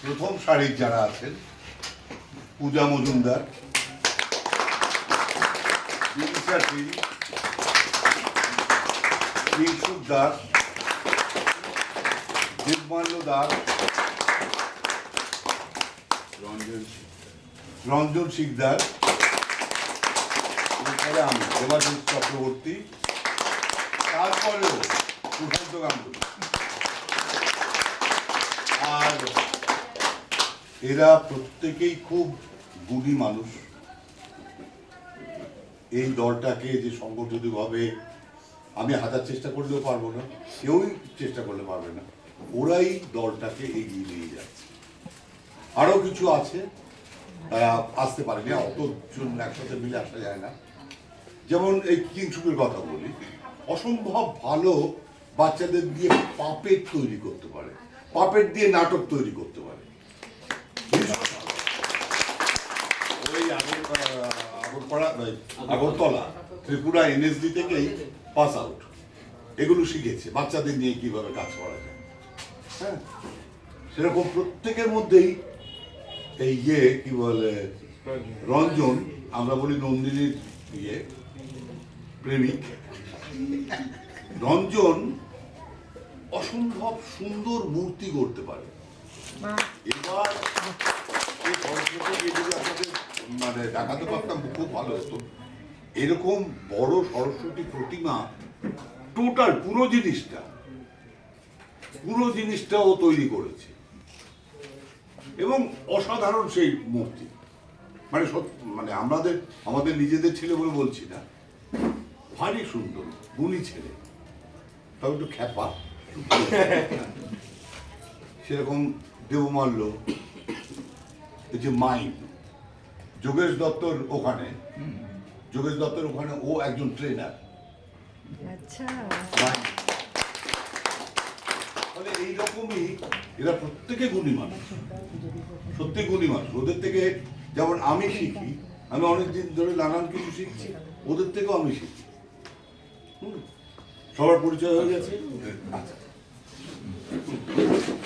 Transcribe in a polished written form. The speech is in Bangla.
প্রথম সারির যারা আছেন, পূজা মজুমদার, বিদিশা সিং, বিংশুক দাস, দেবমাল্য দাস, রঞ্জন শিকদার, এরপরে আমি দেবাশিস চক্রবর্তী, তারপরেও সুশান্ত গাঙ্গুলি। আর এরা প্রত্যেকেই খুব গুণী মানুষ। এই দলটাকে যে সংগঠিতভাবে আমি হাজার চেষ্টা করলেও পারবো না, কেউই চেষ্টা করলে পারবে না, ওরাই দলটাকে এগিয়ে নিয়ে যাচ্ছে। আরও কিছু আছে তারা আসতে পারেনি, অতজন একসাথে মিলে আসা যায় না। যেমন এই কিংসুকের কথা বলি, অসম্ভব ভালো বাচ্চাদের দিয়ে পাপেট তৈরি করতে পারে, পাপেট দিয়ে নাটক তৈরি করতে পারে। ওই আগরতলা ত্রিপুরা এনএসডি থেকেই পাস আউট, এগুলো শিখেছে বাচ্চাদের নিয়ে কিভাবে কাজ করা যায়। হ্যাঁ, সেরকম প্রত্যেকের মধ্যেই এই কি বলে রঞ্জন, আমরা বলি নন্দিনীর প্রেমিক, রঞ্জন অসম্ভব সুন্দর মূর্তি করতে পারে। এবার মানে দেখাতে পারতাম খুব ভালো হতো। এরকম বড় সরস্বতী প্রতিমা, টোটাল পুরো জিনিসটা ও তৈরি করেছে এবং অসাধারণ সেই মূর্তি। মানে মানে আমাদের নিজেদের ছেলে বলে বলছি না, ভারী সুন্দর গুণী ছেলে, তাও একটু খ্যাপা। সেরকম দেবমাল্য, এই যে মাইন যোগেশ দত্তর ওখানে ও একজন ট্রেনার। ফলে এইরকমই এরা প্রত্যেকে গুণী মানুষ, সত্যি গুণী মানুষ। ওদের থেকে যেমন আমি শিখি, আমি অনেকদিন ধরে নানান কিছু শিখছি, ওদের থেকেও আমি শিখি। সবার পরিচয় হয়ে গেছে। আচ্ছা।